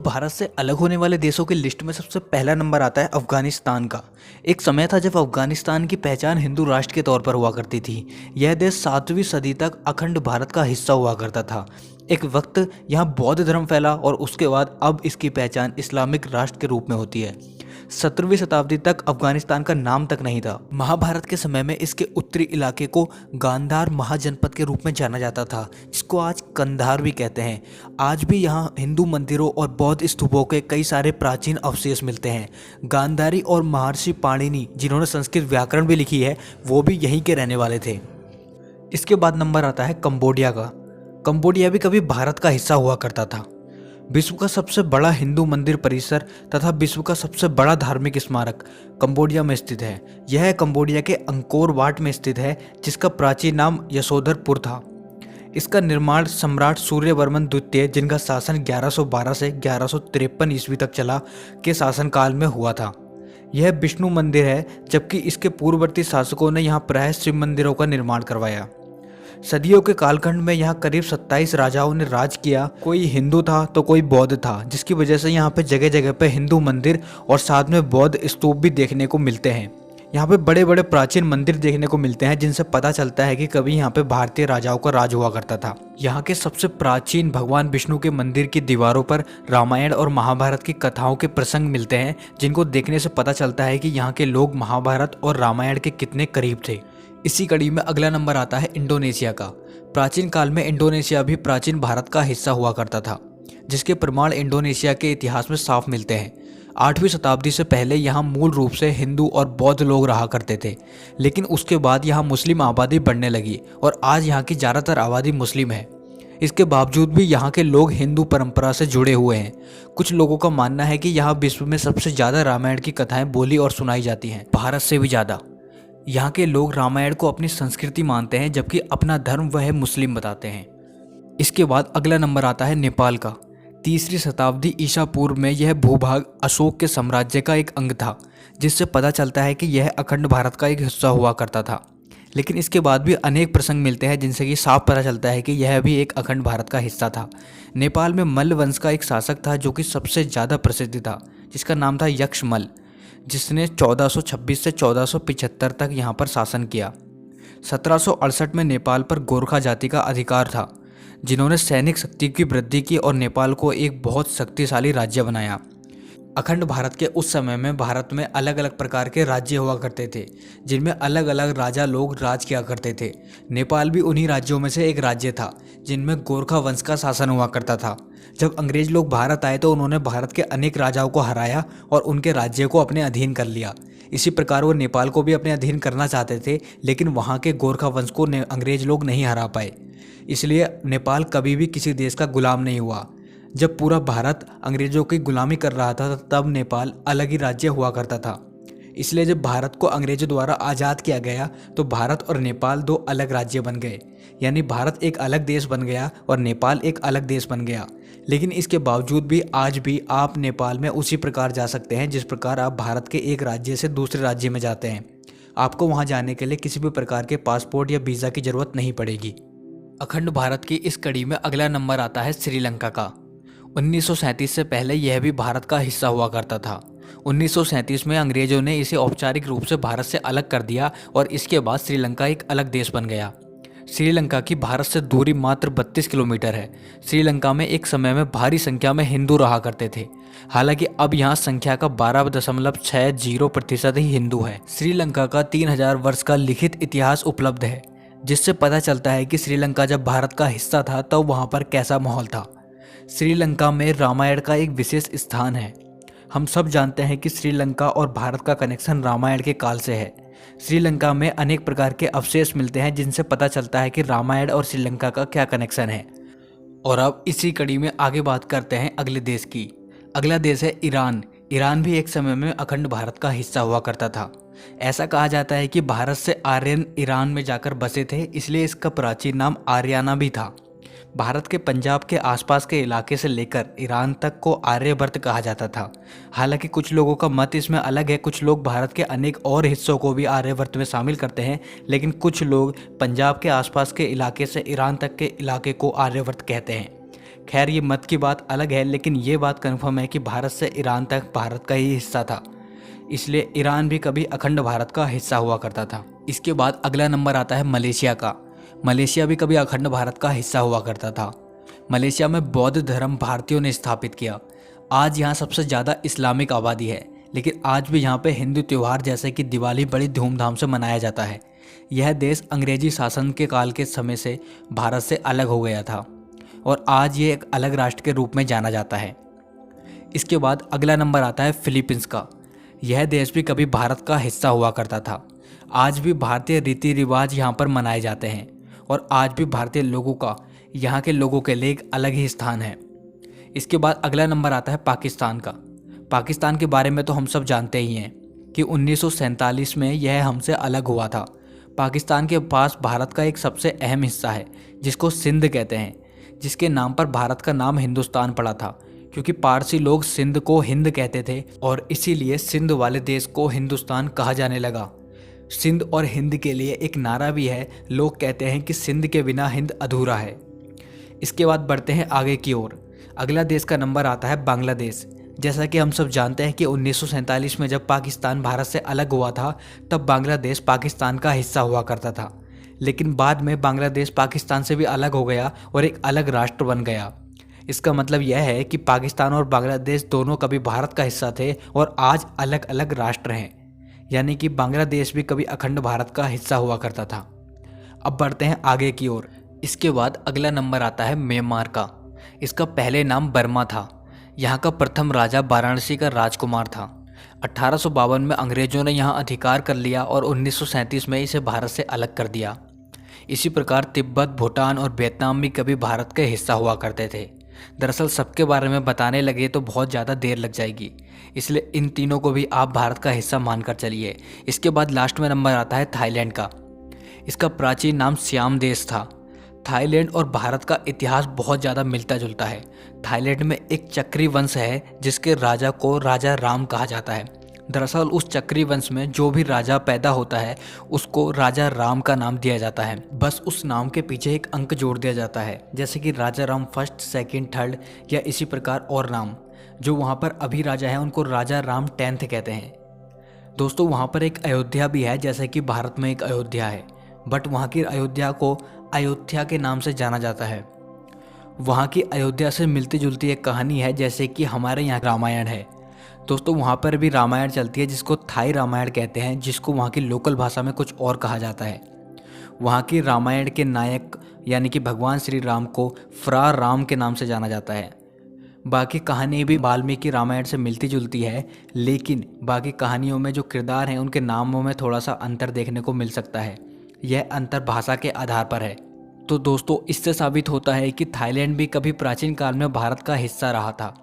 भारत से अलग होने वाले देशों की लिस्ट में सबसे पहला नंबर आता है अफगानिस्तान का। एक समय था जब अफगानिस्तान की पहचान हिंदू राष्ट्र के तौर पर हुआ करती थी। यह देश 7वीं सदी तक अखंड भारत का हिस्सा हुआ करता था। एक वक्त यहाँ बौद्ध धर्म फैला और उसके बाद अब इसकी पहचान इस्लामिक राष्ट्र के रूप में होती है। 17वीं शताब्दी तक अफगानिस्तान का नाम तक नहीं था। महाभारत के समय में इसके उत्तरी इलाके को गांधार महाजनपद के रूप में जाना जाता था, जिसको आज कंधार भी कहते हैं। आज भी यहाँ हिंदू मंदिरों और बौद्ध स्तूपों के कई सारे प्राचीन अवशेष मिलते हैं। गांधारी और महर्षि पाणिनि, जिन्होंने संस्कृत व्याकरण भी लिखी है, वो भी यहीं के रहने वाले थे। इसके बाद नंबर आता है कंबोडिया का। कंबोडिया भी कभी भारत का हिस्सा हुआ करता था। विश्व का सबसे बड़ा हिंदू मंदिर परिसर तथा विश्व का सबसे बड़ा धार्मिक स्मारक कंबोडिया में स्थित है। यह कंबोडिया के अंकोर वाट में स्थित है, जिसका प्राचीन नाम यशोधरपुर था। इसका निर्माण सम्राट सूर्यवर्मन द्वितीय, जिनका शासन 1112 से 1153 ईस्वी तक चला, के शासनकाल में हुआ था। यह विष्णु मंदिर है, जबकि इसके पूर्ववर्ती शासकों ने यहाँ प्रायः शिव मंदिरों का निर्माण करवाया। सदियों के कालखंड में यहाँ करीब 27 राजाओं ने राज किया। कोई हिंदू था तो कोई बौद्ध था, जिसकी वजह से यहाँ पे जगह जगह पे हिंदू मंदिर और साथ में बौद्ध स्तूप भी देखने को मिलते हैं। यहाँ पे बड़े बड़े प्राचीन मंदिर देखने को मिलते हैं, जिनसे पता चलता है कि कभी यहाँ पे भारतीय राजाओं का राज हुआ करता था। यहाँ के सबसे प्राचीन भगवान विष्णु के मंदिर की दीवारों पर रामायण और महाभारत की कथाओं के प्रसंग मिलते हैं, जिनको देखने से पता चलता है कि यहाँ के लोग महाभारत और रामायण के कितने करीब थे। इसी कड़ी में अगला नंबर आता है इंडोनेशिया का। प्राचीन काल में इंडोनेशिया भी प्राचीन भारत का हिस्सा हुआ करता था, जिसके प्रमाण इंडोनेशिया के इतिहास में साफ मिलते हैं। 8वीं शताब्दी से पहले यहाँ मूल रूप से हिंदू और बौद्ध लोग रहा करते थे, लेकिन उसके बाद यहाँ मुस्लिम आबादी बढ़ने लगी और आज यहाँ की ज़्यादातर आबादी मुस्लिम है। इसके बावजूद भी यहाँ के लोग हिंदू परंपरा से जुड़े हुए हैं। कुछ लोगों का मानना है कि यहाँ विश्व में सबसे ज़्यादा रामायण की कथाएं बोली और सुनाई जाती हैं, भारत से भी ज़्यादा। यहाँ के लोग रामायण को अपनी संस्कृति मानते हैं, जबकि अपना धर्म वह मुस्लिम बताते हैं। इसके बाद अगला नंबर आता है नेपाल का। 3री शताब्दी ईसा पूर्व में यह भूभाग अशोक के साम्राज्य का एक अंग था, जिससे पता चलता है कि यह अखंड भारत का एक हिस्सा हुआ करता था। लेकिन इसके बाद भी अनेक प्रसंग मिलते हैं, जिनसे कि साफ पता चलता है कि यह भी एक अखंड भारत का हिस्सा था। नेपाल में मल्ल वंश का एक शासक था, जो कि सबसे ज़्यादा प्रसिद्ध था, जिसका नाम था यक्षमल, जिसने 1426 से 1475 तक यहाँ पर शासन किया। 1768 में नेपाल पर गोरखा जाति का अधिकार था, जिन्होंने सैनिक शक्ति की वृद्धि की और नेपाल को एक बहुत शक्तिशाली राज्य बनाया। अखंड भारत के उस समय में भारत में अलग अलग प्रकार के राज्य हुआ करते थे, जिनमें अलग अलग राजा लोग राज किया करते थे। नेपाल भी उन्हीं राज्यों में से एक राज्य था, जिनमें गोरखा वंश का शासन हुआ करता था। जब अंग्रेज लोग भारत आए तो उन्होंने भारत के अनेक राजाओं को हराया और उनके राज्य को अपने अधीन कर लिया। इसी प्रकार वो नेपाल को भी अपने अधीन करना चाहते थे, लेकिन वहाँ के गोरखा वंश को अंग्रेज लोग नहीं हरा पाए। इसलिए नेपाल कभी भी किसी देश का गुलाम नहीं हुआ। जब पूरा भारत अंग्रेजों की गुलामी कर रहा था, तब नेपाल अलग ही राज्य हुआ करता था। इसलिए जब भारत को अंग्रेजों द्वारा आज़ाद किया गया तो भारत और नेपाल 2 अलग राज्य बन गए, यानी भारत एक अलग देश बन गया और नेपाल एक अलग देश बन गया। लेकिन इसके बावजूद भी आज भी आप नेपाल में उसी प्रकार जा सकते हैं जिस प्रकार आप भारत के एक राज्य से दूसरे राज्य में जाते हैं। आपको वहाँ जाने के लिए किसी भी प्रकार के पासपोर्ट या वीज़ा की ज़रूरत नहीं पड़ेगी। अखंड भारत की इस कड़ी में अगला नंबर आता है श्रीलंका का। 1937 से पहले यह भी भारत का हिस्सा हुआ करता था। 1937 में अंग्रेजों ने इसे औपचारिक रूप से भारत से अलग कर दिया और इसके बाद श्रीलंका एक अलग देश बन गया। श्रीलंका की भारत से दूरी मात्र 32 किलोमीटर है। श्रीलंका में एक समय में भारी संख्या में हिंदू रहा करते थे, हालांकि अब यहाँ संख्या का 12.60% ही हिंदू है। श्रीलंका का 3000 वर्ष का लिखित इतिहास उपलब्ध है, जिससे पता चलता है कि श्रीलंका जब भारत का हिस्सा था तब वहाँ पर कैसा माहौल था। श्रीलंका में रामायण का एक विशेष स्थान है। हम सब जानते हैं कि श्रीलंका और भारत का कनेक्शन रामायण के काल से है। श्रीलंका में अनेक प्रकार के अवशेष मिलते हैं, जिनसे पता चलता है कि रामायण और श्रीलंका का क्या कनेक्शन है। और अब इसी कड़ी में आगे बात करते हैं अगले देश की। अगला देश है ईरान। ईरान भी एक समय में अखंड भारत का हिस्सा हुआ करता था। ऐसा कहा जाता है कि भारत से आर्यन ईरान में जाकर बसे थे, इसलिए इसका प्राचीन नाम आर्याना भी था। भारत के पंजाब के आसपास के इलाके से लेकर ईरान तक को आर्यभट्ट कहा जाता था। हालांकि कुछ लोगों का मत इसमें अलग है। कुछ लोग भारत के अनेक और हिस्सों को भी आर्यभट्ट में शामिल करते हैं, लेकिन कुछ लोग पंजाब के आसपास के इलाके से ईरान तक के इलाके को आर्यभट्ट कहते हैं। खैर ये मत की बात अलग है, लेकिन ये बात कंफर्म है कि भारत से ईरान तक भारत का ही हिस्सा था, इसलिए ईरान भी कभी अखंड भारत का हिस्सा हुआ करता था। इसके बाद अगला नंबर आता है मलेशिया का। मलेशिया भी कभी अखंड भारत का हिस्सा हुआ करता था। मलेशिया में बौद्ध धर्म भारतीयों ने स्थापित किया। आज यहाँ सबसे ज़्यादा इस्लामिक आबादी है, लेकिन आज भी यहाँ पे हिंदू त्यौहार जैसे कि दिवाली बड़ी धूमधाम से मनाया जाता है। यह देश अंग्रेजी शासन के काल के समय से भारत से अलग हो गया था और आज ये एक अलग राष्ट्र के रूप में जाना जाता है। इसके बाद अगला नंबर आता है फिलीपींस का। यह देश भी कभी भारत का हिस्सा हुआ करता था। आज भी भारतीय रीति रिवाज यहाँ पर मनाए जाते हैं और आज भी भारतीय लोगों का यहाँ के लोगों के लिए एक अलग ही स्थान है। इसके बाद अगला नंबर आता है पाकिस्तान का। पाकिस्तान के बारे में तो हम सब जानते ही हैं कि 1947 में यह हमसे अलग हुआ था। पाकिस्तान के पास भारत का एक सबसे अहम हिस्सा है जिसको सिंध कहते हैं, जिसके नाम पर भारत का नाम हिंदुस्तान पड़ा था, क्योंकि पारसी लोग सिंध को हिंद कहते थे और इसीलिए सिंध वाले देश को हिंदुस्तान कहा जाने लगा। सिंध और हिंद के लिए एक नारा भी है, लोग कहते हैं कि सिंध के बिना हिंद अधूरा है। इसके बाद बढ़ते हैं आगे की ओर। अगला देश का नंबर आता है बांग्लादेश। जैसा कि हम सब जानते हैं कि 1947 में जब पाकिस्तान भारत से अलग हुआ था, तब बांग्लादेश पाकिस्तान का हिस्सा हुआ करता था, लेकिन बाद में बांग्लादेश पाकिस्तान से भी अलग हो गया और एक अलग राष्ट्र बन गया। इसका मतलब यह है कि पाकिस्तान और बांग्लादेश दोनों कभी भारत का हिस्सा थे और आज अलग अलग राष्ट्र हैं, यानी कि बांग्लादेश भी कभी अखंड भारत का हिस्सा हुआ करता था। अब बढ़ते हैं आगे की ओर। इसके बाद अगला नंबर आता है म्यांमार का। इसका पहले नाम बर्मा था। यहाँ का प्रथम राजा वाराणसी का राजकुमार था। 1852 में अंग्रेजों ने यहाँ अधिकार कर लिया और 1937 में इसे भारत से अलग कर दिया। इसी प्रकार तिब्बत, भूटान और वियतनाम भी कभी भारत के हिस्सा हुआ करते थे। दरअसल सबके बारे में बताने लगे तो बहुत ज़्यादा देर लग जाएगी, इसलिए इन तीनों को भी आप भारत का हिस्सा मानकर चलिए। इसके बाद लास्ट में नंबर आता है थाईलैंड का। इसका प्राचीन नाम सियाम देश था। थाईलैंड और भारत का इतिहास बहुत ज़्यादा मिलता जुलता है। थाईलैंड में एक चक्री वंश है जिसके राजा को राजा राम कहा जाता है। दरअसल उस चक्री वंश में जो भी राजा पैदा होता है उसको राजा राम का नाम दिया जाता है। बस उस नाम के पीछे एक अंक जोड़ दिया जाता है, जैसे कि राजा राम फर्स्ट, सेकंड, थर्ड या इसी प्रकार और नाम। जो वहाँ पर अभी राजा है उनको राजा राम 10th कहते हैं। दोस्तों वहाँ पर एक अयोध्या भी है, जैसे कि भारत में एक अयोध्या है, बट वहाँ की अयोध्या को अयोध्या के नाम से जाना जाता है। वहाँ की अयोध्या से मिलती जुलती एक कहानी है, जैसे कि हमारे यहाँ रामायण है। दोस्तों वहाँ पर भी रामायण चलती है जिसको थाई रामायण कहते हैं, जिसको वहाँ की लोकल भाषा में कुछ और कहा जाता है। वहाँ की रामायण के नायक यानी कि भगवान श्री राम को फ्रा राम के नाम से जाना जाता है। बाकी कहानी भी वाल्मीकि रामायण से मिलती जुलती है, लेकिन बाकी कहानियों में जो किरदार हैं उनके नामों में थोड़ा सा अंतर देखने को मिल सकता है। यह अंतर भाषा के आधार पर है। तो दोस्तों इससे साबित होता है कि थाईलैंड भी कभी प्राचीन काल में भारत का हिस्सा रहा था।